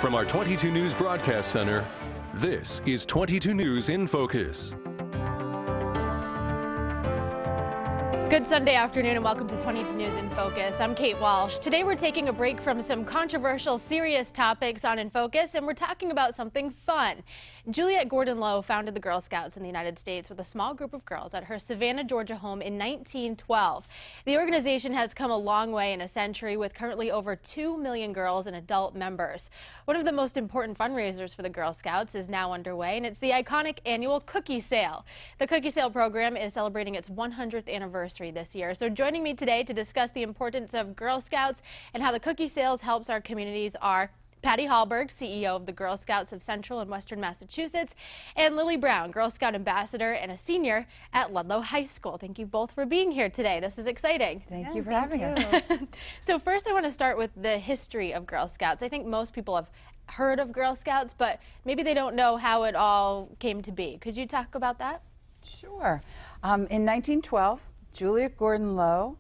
From our 22 News Broadcast Center, this is 22 News in Focus. Good Sunday afternoon and welcome to 22 News in Focus. I'm Kate Walsh. Today we're taking a break from some controversial, serious topics on In Focus, and we're talking about something fun. Juliette Gordon-Low founded the Girl Scouts in the United States with a small group of girls at her Savannah, Georgia home in 1912. The organization has come a long way in a century with currently over 2 million girls and adult members. One of the most important fundraisers for the Girl Scouts is now underway, and it's the iconic annual cookie sale. The cookie sale program is celebrating its 100th anniversary this year. So joining me today to discuss the importance of Girl Scouts and how the cookie sales helps our communities are Patty Hallberg, CEO of the Girl Scouts of Central and Western Massachusetts, and Lily Brown, Girl Scout Ambassador and a senior at Ludlow High School. Thank you both for being here today. This is exciting. Thank you for having us. So first I want to start with the history of Girl Scouts. I think most people have heard of Girl Scouts, but maybe they don't know how it all came to be. Could you talk about that? Sure. In 1912, Juliette Gordon-Low,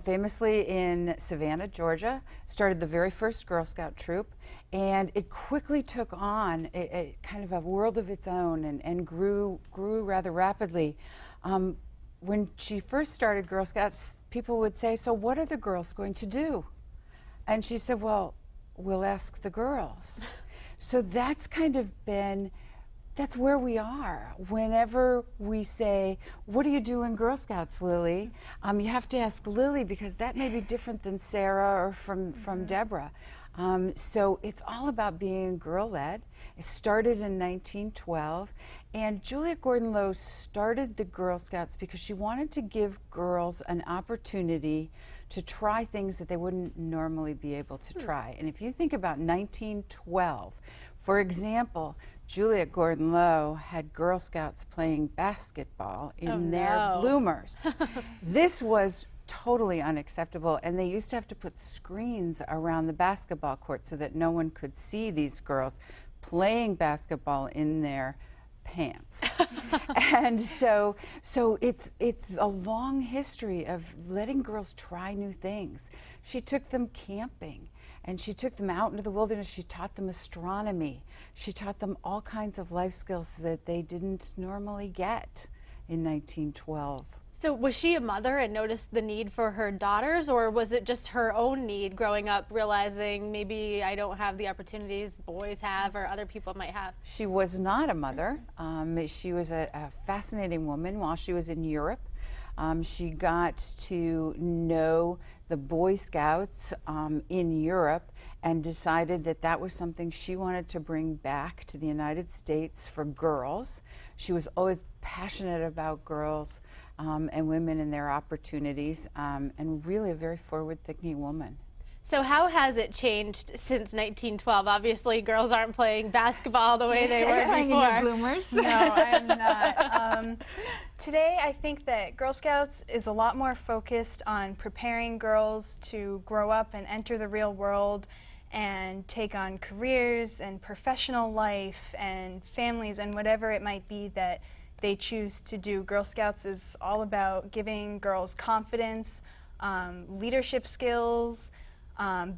famously in Savannah, Georgia, started the very first Girl Scout troop, and it quickly took on a kind of a world of its own and grew rather rapidly. When she first started Girl Scouts, people would say, "So what are the girls going to do?" And she said, "Well, we'll ask the girls." So that's kind of been that's where we are. Whenever we say, "What do you do in Girl Scouts, Lily?" You have to ask Lily because that may be different than Sarah or from Deborah. So it's all about being girl-led. It started in 1912, and Juliette Gordon-Low started the Girl Scouts because she wanted to give girls an opportunity to try things that they wouldn't normally be able to try. And if you think about 1912, for example, Juliette Gordon-Low had Girl Scouts playing basketball in their bloomers. This was totally unacceptable, and they used to have to put screens around the basketball court so that no one could see these girls playing basketball in their pants. And so it's a long history of letting girls try new things. She took them camping, and she took them out into the wilderness. She taught them astronomy. She taught them all kinds of life skills that they didn't normally get in 1912. So was she a mother and noticed the need for her daughters, or was it just her own need growing up, realizing maybe I don't have the opportunities boys have or other people might have? She was not a mother. She was a fascinating woman. While she was in Europe, she got to know the Boy Scouts in Europe and decided that that was something she wanted to bring back to the United States for girls. She was always passionate about girls and women and their opportunities, and really a very forward-thinking woman. So how has it changed since 1912? Obviously, girls aren't playing basketball the way they were before. Bloomers. No, I'm not. Today, I think that Girl Scouts is a lot more focused on preparing girls to grow up and enter the real world and take on careers and professional life and families and whatever it might be that they choose to do. Girl Scouts is all about giving girls confidence, leadership skills,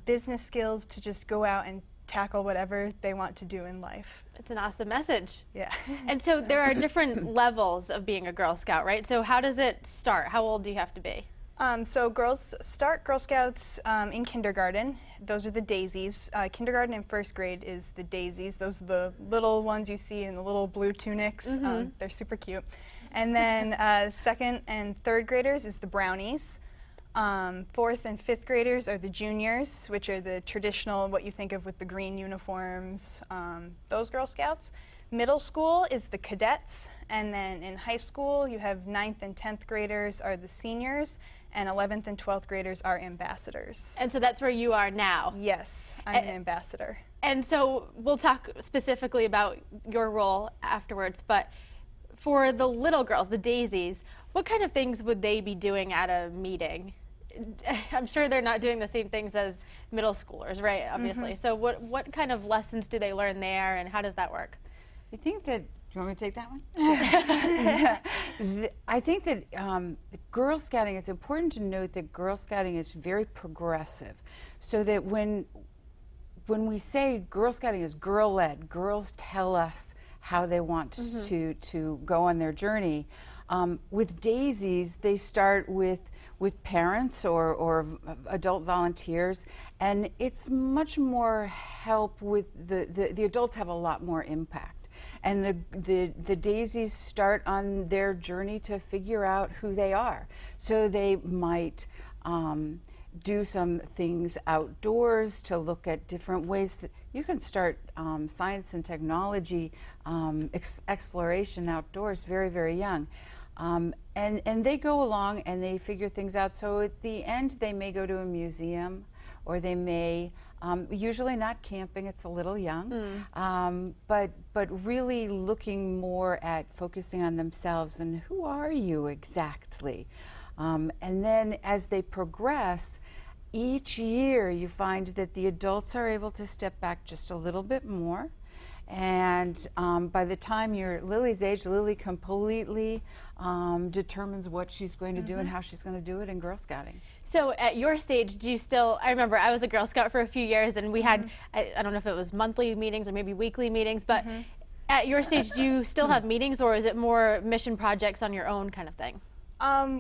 business skills to just go out and tackle whatever they want to do in life. It's an awesome message. Yeah. And so there are different levels of being a Girl Scout, right? So how does it start? How old do you have to be? So girls start Girl Scouts in kindergarten. Those are the daisies. Kindergarten and first grade is the daisies. Those are the little ones you see in the little blue tunics. They're super cute. And then second and third graders is the brownies. Fourth and fifth graders are the juniors, which are the traditional, what you think of with the green uniforms, those Girl Scouts. Middle school is the cadets, and then in high school you have 9th and 10th graders are the seniors, and 11th and 12th graders are ambassadors. And so that's where you are now? Yes, I'm an ambassador. And so we'll talk specifically about your role afterwards, but for the little girls, the daisies, what kind of things would they be doing at a meeting? I'm sure they're not doing the same things as middle schoolers, right, obviously. So what kind of lessons do they learn there, and how does that work? I think that, do you want me to take that one? Sure. I think that Girl Scouting, it's important to note that Girl Scouting is very progressive, so that when when we say Girl Scouting is girl-led, girls tell us how they want to go on their journey. With Daisies, they start with parents or adult volunteers, and it's much more help with the adults have a lot more impact. And the Daisies start on their journey to figure out who they are. So they might do some things outdoors to look at different ways that you can start science and technology exploration outdoors very, very young. And they go along and they figure things out. So at the end, they may go to a museum, or they may, usually not camping, it's a little young, but really looking more at focusing on themselves and who are you exactly? And then as they progress, each year you find that the adults are able to step back just a little bit more. And by the time you're Lily's age, Lily completely determines what she's going to do and how she's going to do it in Girl Scouting. So at your stage, do you still, I remember I was a Girl Scout for a few years, and we had, I don't know if it was monthly meetings or maybe weekly meetings, but at your stage, do you still have meetings, or is it more mission projects on your own kind of thing?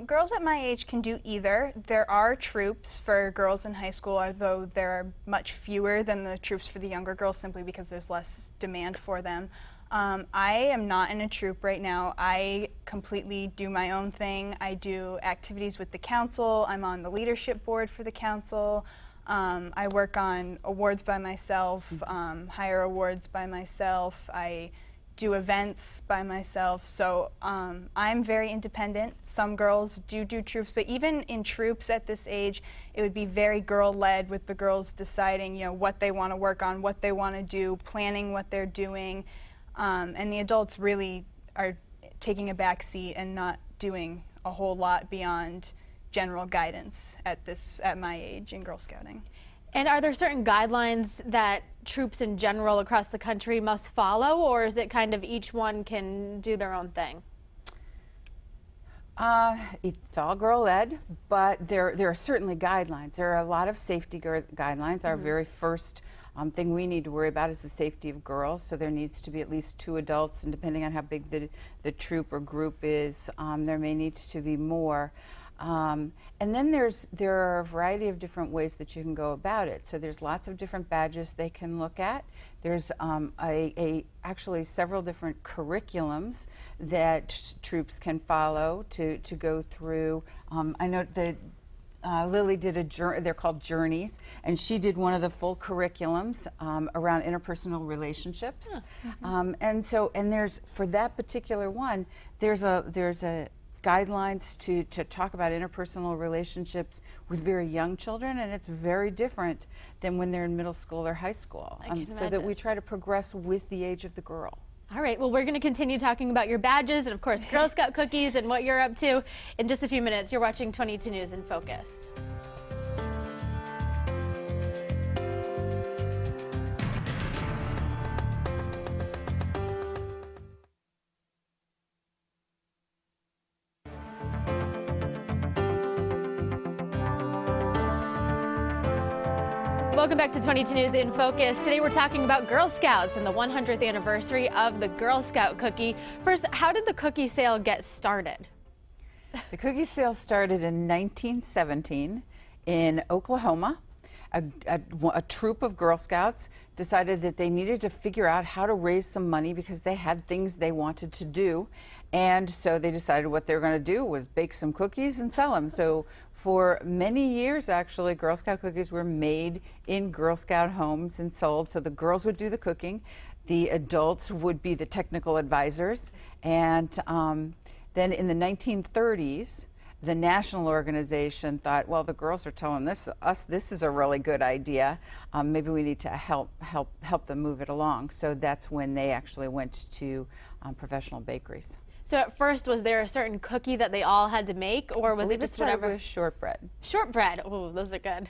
Girls at my age can do either. There are troops for girls in high school, although there are much fewer than the troops for the younger girls, simply because there's less demand for them. I am not in a troop right now. I completely do my own thing. I do activities with the council. I'm on the leadership board for the council. I work on awards by myself, hire awards by myself. I do events by myself, so I'm very independent. Some girls do troops, but even in troops at this age, it would be very girl-led, with the girls deciding, you know, what they want to work on, what they want to do, planning what they're doing, and the adults really are taking a back seat and not doing a whole lot beyond general guidance at my age in Girl Scouting. And are there certain guidelines that troops in general across the country must follow, or is it kind of each one can do their own thing? It's all girl-led, but there are certainly guidelines. There are a lot of safety guidelines. Our very first thing we need to worry about is the safety of girls, so there needs to be at least 2 adults, and depending on how big the troop or group is, there may need to be more. And then there are a variety of different ways that you can go about it. So there's lots of different badges they can look at. There's actually several different curriculums that troops can follow to go through. I know that Lily did they're called Journeys, and she did one of the full curriculums around interpersonal relationships. And there's, for that particular one, there's a guidelines to talk about interpersonal relationships with very young children, and it's very different than when they're in middle school or high school. So that we try to progress with the age of the girl. All right, well, we're going to continue talking about your badges and, of course, Girl Scout cookies and what you're up to in just a few minutes. You're watching 22 News in Focus. Welcome back to 22 News in Focus. Today we're talking about Girl Scouts and the 100th anniversary of the Girl Scout cookie. First, how did the cookie sale get started? The cookie sale started in 1917 in Oklahoma. A troop of Girl Scouts decided that they needed to figure out how to raise some money because they had things they wanted to do. And so they decided what they were going to do was bake some cookies and sell them. So for many years, actually, Girl Scout cookies were made in Girl Scout homes and sold. So the girls would do the cooking. The adults would be the technical advisors. And then in the 1930s, the national organization thought, well, the girls are telling us this is a really good idea. Maybe we need to help them move it along. So that's when they actually went to professional bakeries. So at first, was there a certain cookie that they all had to make, or was it just whatever? With shortbread. Shortbread. Oh, those are good.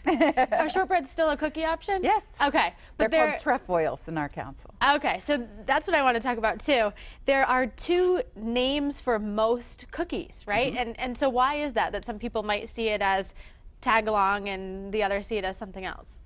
Are shortbread still a cookie option? Yes. Okay. But they're called trefoils in our council. Okay, so that's what I want to talk about too. There are 2 names for most cookies, right? And so why is that some people might see it as tag along and the others see it as something else?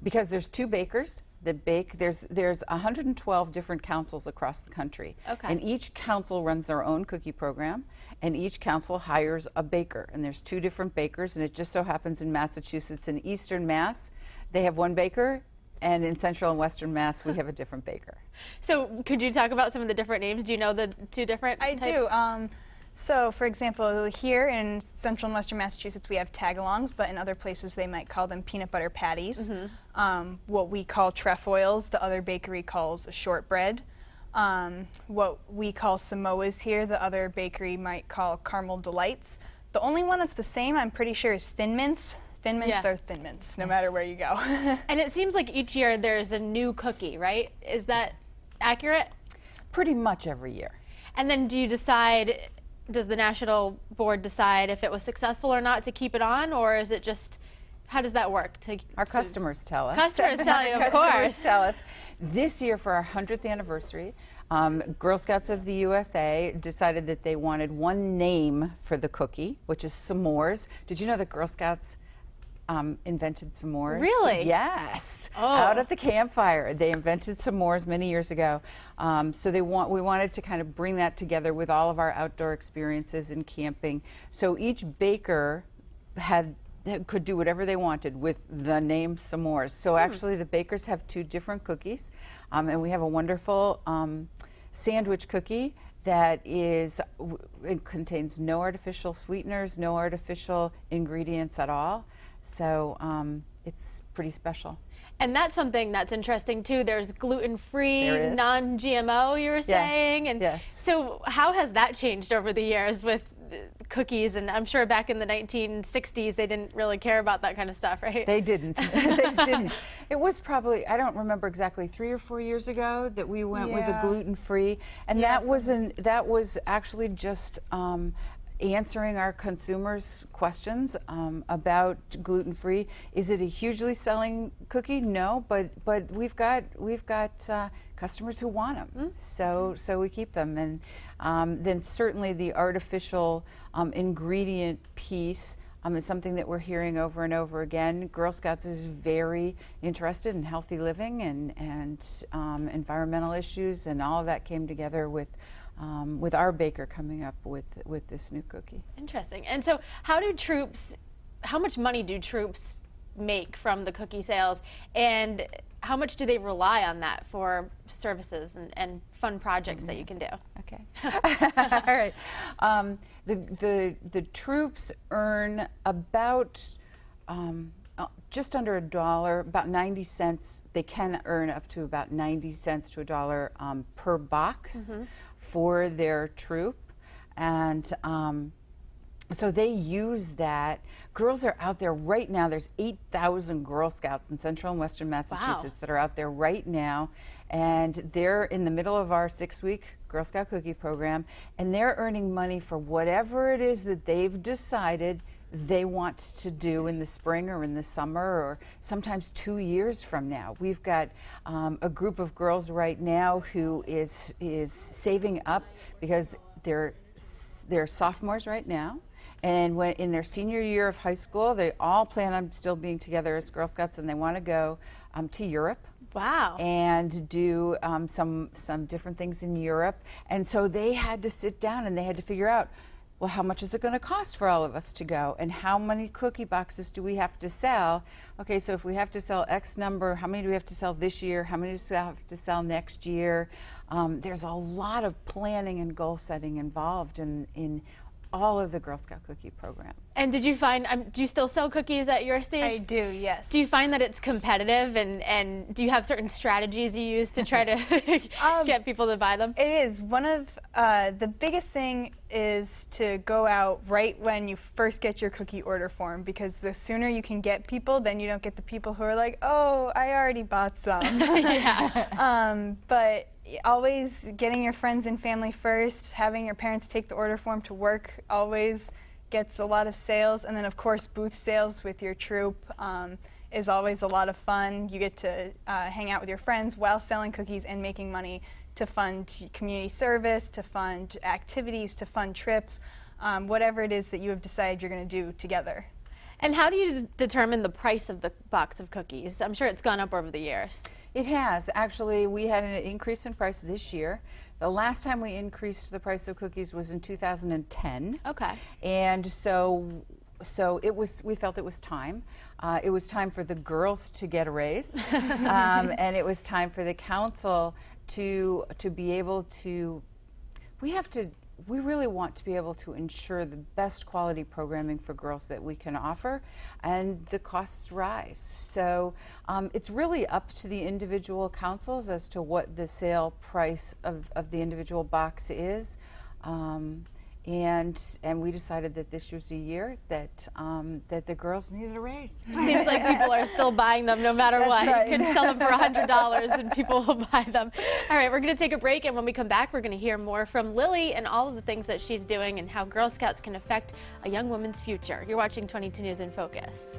Because there's 2 bakers. that bake. There's 112 different councils across the country. Okay. And each council runs their own cookie program, and each council hires a baker. And there's 2 different bakers, and it just so happens in Massachusetts, in Eastern Mass, they have 1 baker, and in Central and Western Mass, we have a different baker. So could you talk about some of the different names? Do you know the 2 different I types? do. So, for example, here in Central and Western Massachusetts, we have tagalongs, but in other places they might call them peanut butter patties. What we call trefoils, the other bakery calls a shortbread. What we call Samoas here, the other bakery might call caramel delights. The only one that's the same, I'm pretty sure, is Thin Mints. Thin Mints are Thin Mints, no matter where you go. And it seems like each year there's a new cookie, right? Is that accurate? Pretty much every year. And then do you decide, does the national board decide if it was successful or not to keep it on, or is it just, how does that work? Our customers tell us. Customers tell you, of Customers course. tell us. This year, for our 100th anniversary, Girl Scouts of the USA decided that they wanted 1 name for the cookie, which is s'mores. Did you know that Girl Scouts invented s'mores? Really? Yes. Oh. Out at the campfire, they invented s'mores many years ago. So we wanted to kind of bring that together with all of our outdoor experiences and camping. So each baker could do whatever they wanted with the name s'mores. So actually, the bakers have 2 different cookies, and we have a wonderful sandwich cookie that it contains no artificial sweeteners, no artificial ingredients at all. So it's pretty special. And that's something that's interesting too. There's gluten-free, There is. non-GMO, you were saying. And yes. so how has that changed over the years with cookies? And I'm sure back in the 1960s they didn't really care about that kind of stuff, right? They didn't. They didn't. It was probably, I don't remember exactly, 3 or 4 years ago that we went with the gluten-free, and that was actually just answering our consumers' questions about gluten-free. Is it a hugely selling cookie? No, but we've got customers who want them, so we keep them. And then certainly the artificial ingredient piece is something that we're hearing over and over again. Girl Scouts is very interested in healthy living and environmental issues, and all of that came together with our baker coming up with this new cookie. Interesting. And so how much money do troops make from the cookie sales, and how much do they rely on that for services and fun projects that you can do? Okay. All right. The troops earn about just under $1, about 90 cents. They can earn up to about 90 cents to $1 per box for their troop, and so they use that. Girls are out there right now. There's 8,000 Girl Scouts in Central and Western Massachusetts that are out there right now, and they're in the middle of our 6-week Girl Scout cookie program, and they're earning money for whatever it is that they've decided they want to do in the spring or in the summer, or sometimes 2 years from now. We've got a group of girls right now who is saving up because they're sophomores right now, and when in their senior year of high school, they all plan on still being together as Girl Scouts, and they want to go to Europe. Wow. And do some different things in Europe. And so they had to sit down and they had to figure out, well, how much is it going to cost for all of us to go? And how many cookie boxes do we have to sell? Okay, so if we have to sell X number, how many do we have to sell this year? How many do we have to sell next year? There's a lot of planning and goal setting involved in all of the Girl Scout cookie program. And did you find, do you still sell cookies at your stage? I do, yes. Do you find that it's competitive, and do you have certain strategies you use to try to get people to buy them? It is. One of the biggest thing is to go out right when you first get your cookie order form, because the sooner you can get people, then you don't get the people who are like, oh, I already bought some. But always getting your friends and family first, having your parents take the order form to work always gets a lot of sales. And then of course booth sales with your troop is always a lot of fun. You get to hang out with your friends while selling cookies and making money to fund community service, to fund activities, to fund trips, whatever it is that you have decided you're going to do together. And how do you determine the price of the box of cookies? I'm sure it's gone up over the years. It has. Actually, we had an increase in price this year. The last time we increased the price of cookies was in 2010. Okay. And we felt it was time. It was time for the girls to get a raise. And it was time for the council to be able to, we really want to be able to ensure the best quality programming for girls that we can offer, and the costs rise. So it's really up to the individual councils as to what the sale price of the individual box is. And we decided that this was a year that the girls needed a raise. Seems like people are still buying them no matter That's what. right. You can sell them for $100 and people will buy them. All right, we're going to take a break, and when we come back, we're going to hear more from Lily and all of the things that she's doing and how Girl Scouts can affect a young woman's future. You're watching 22 News in Focus.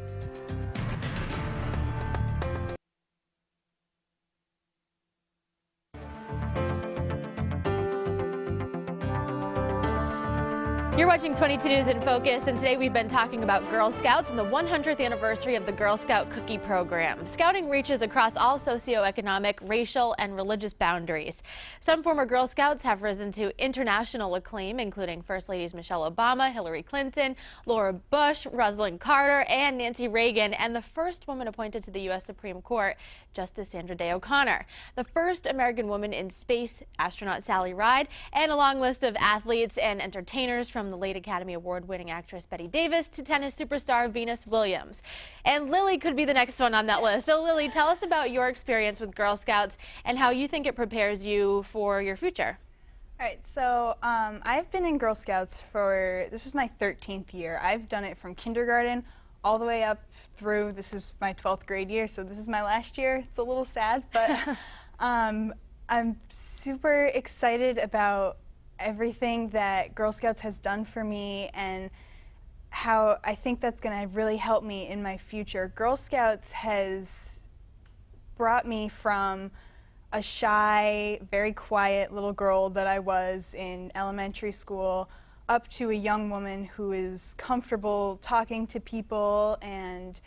You're watching 22 News in Focus, and today we've been talking about Girl Scouts and the 100th anniversary of the Girl Scout Cookie Program. Scouting reaches across all socioeconomic, racial, and religious boundaries. Some former Girl Scouts have risen to international acclaim, including First Ladies Michelle Obama, Hillary Clinton, Laura Bush, Rosalind Carter, and Nancy Reagan, and the first woman appointed to the U.S. Supreme Court, Justice Sandra Day O'Connor. The first American woman in space, astronaut Sally Ride, and a long list of athletes and entertainers, from the late Academy Award-winning actress Bette Davis to tennis superstar Venus Williams. And Lily could be the next one on that list. So Lily, tell us about your experience with Girl Scouts and how you think it prepares you for your future. All right, so I've been in Girl Scouts this is my 13th year. I've done it from kindergarten all the way up through, this is my 12th grade year, so this is my last year. It's a little sad, but I'm super excited about everything that Girl Scouts has done for me and how I think that's going to really help me in my future. Girl Scouts has brought me from a shy, very quiet little girl that I was in elementary school up to a young woman who is comfortable talking to people and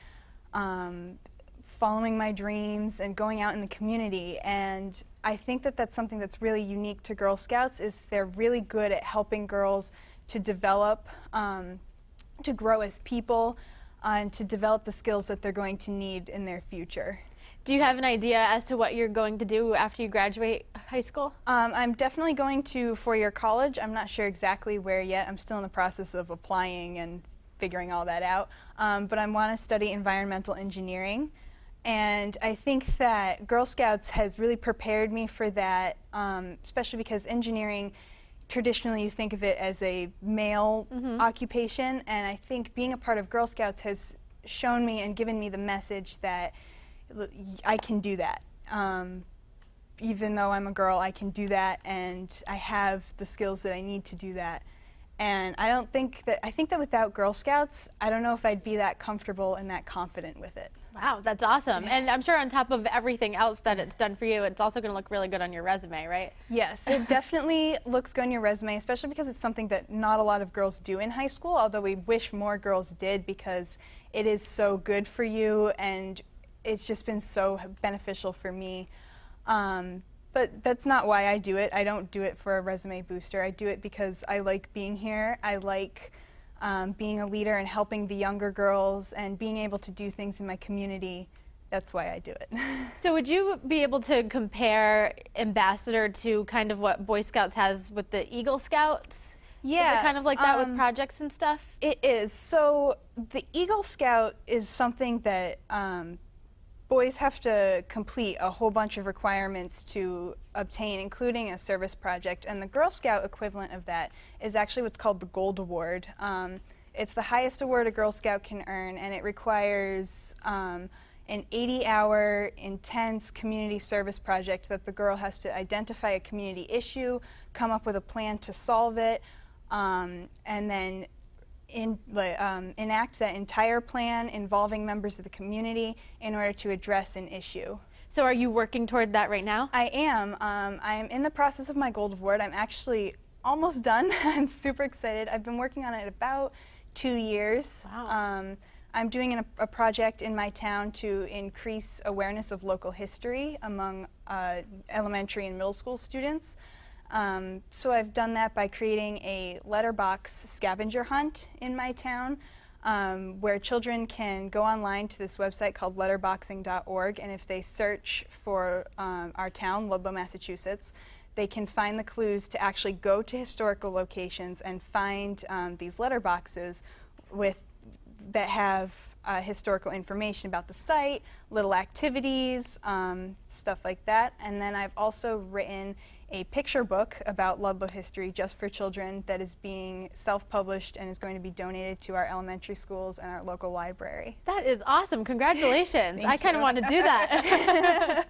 following my dreams and going out in the community. And I think that that's something that's really unique to Girl Scouts, is they're really good at helping girls to develop, to grow as people, and to develop the skills that they're going to need in their future. Do you have an idea as to what you're going to do after you graduate high school? I'm definitely going to four-year college. I'm not sure exactly where yet. I'm still in the process of applying and figuring all that out. But I want to study environmental engineering. And I think that Girl Scouts has really prepared me for that, especially because engineering, traditionally you think of it as a male occupation, and I think being a part of Girl Scouts has shown me and given me the message that I can do that. Even though I'm a girl, I can do that, and I have the skills that I need to do that. And I think that without Girl Scouts, I don't know if I'd be that comfortable and that confident with it. Wow, that's awesome. And I'm sure on top of everything else that it's done for you, it's also going to look really good on your resume, right? Yes, it definitely looks good on your resume, especially because it's something that not a lot of girls do in high school, although we wish more girls did, because it is so good for you and it's just been so beneficial for me. But that's not why I do it. I don't do it for a resume booster. I do it because I like being here. I like being a leader and helping the younger girls and being able to do things in my community. That's why I do it. So would you be able to compare Ambassador to kind of what Boy Scouts has with the Eagle Scouts? Yeah. Is it kind of like that with projects and stuff? It is. So the Eagle Scout is something that boys have to complete a whole bunch of requirements to obtain, including a service project, and the Girl Scout equivalent of that is actually what's called the Gold Award. It's the highest award a Girl Scout can earn, and it requires an 80-hour intense community service project that the girl has to identify a community issue, come up with a plan to solve it, and then enact that entire plan involving members of the community in order to address an issue. So are you working toward that right now? I am. I'm in the process of my Gold Award. I'm actually almost done. I'm super excited. I've been working on it about 2 years. Wow. I'm doing a project in my town to increase awareness of local history among elementary and middle school students. So I've done that by creating a letterbox scavenger hunt in my town, where children can go online to this website called letterboxing.org, and if they search for our town, Ludlow, Massachusetts, they can find the clues to actually go to historical locations and find these letterboxes that have historical information about the site, little activities, stuff like that. And then I've also written a picture book about Ludlow history just for children that is being self-published and is going to be donated to our elementary schools and our local library. That is awesome. Congratulations. I kind of want to do that.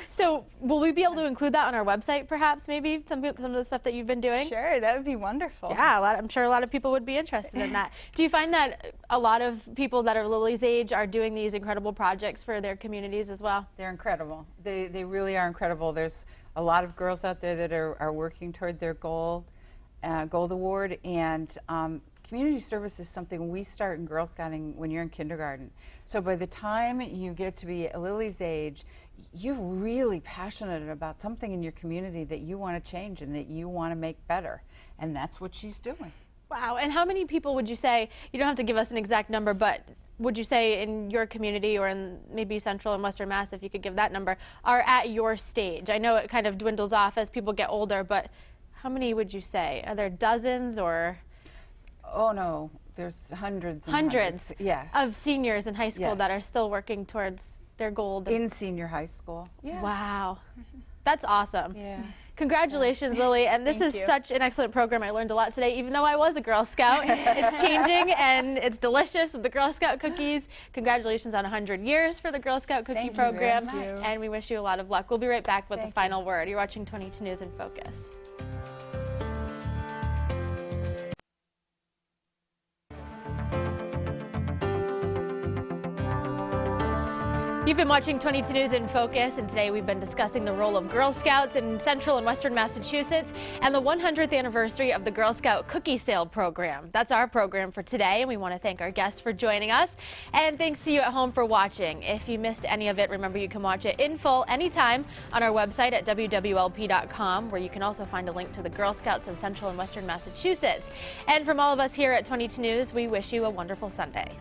So will we be able to include that on our website, perhaps, maybe, some of the stuff that you've been doing? Sure, that would be wonderful. Yeah, I'm sure a lot of people would be interested in that. Do you find that a lot of people that are Lily's age are doing these incredible projects for their communities as well? They're incredible. They really are incredible. There's a lot of girls out there that are working toward their Gold Award, and community service is something we start in Girl Scouting when you're in kindergarten. So by the time you get to be Lily's age, you're really passionate about something in your community that you want to change and that you want to make better, and that's what she's doing. Wow, and how many people would you say, you don't have to give us an exact number, but would you say in your community or in maybe Central and Western Mass, if you could give that number, are at your stage? I know it kind of dwindles off as people get older, but how many would you say? Are there dozens or? Oh no, there's hundreds and hundreds, yes, of seniors in high school yes. that are still working towards their goal. In senior high school. Yeah. Wow. That's awesome. Yeah. Congratulations, Lily. And this is such an excellent program. I learned a lot today, even though I was a Girl Scout. It's changing and it's delicious with the Girl Scout cookies. Congratulations on 100 years for the Girl Scout cookie program. Thank you very much. And we wish you a lot of luck. We'll be right back with the final word. You're watching 22 News in Focus. You've been watching 22 News in Focus, and today we've been discussing the role of Girl Scouts in Central and Western Massachusetts and the 100th anniversary of the Girl Scout Cookie Sale program. That's our program for today, and we want to thank our guests for joining us. And thanks to you at home for watching. If you missed any of it, remember you can watch it in full anytime on our website at wwlp.com, where you can also find a link to the Girl Scouts of Central and Western Massachusetts. And from all of us here at 22 News, we wish you a wonderful Sunday.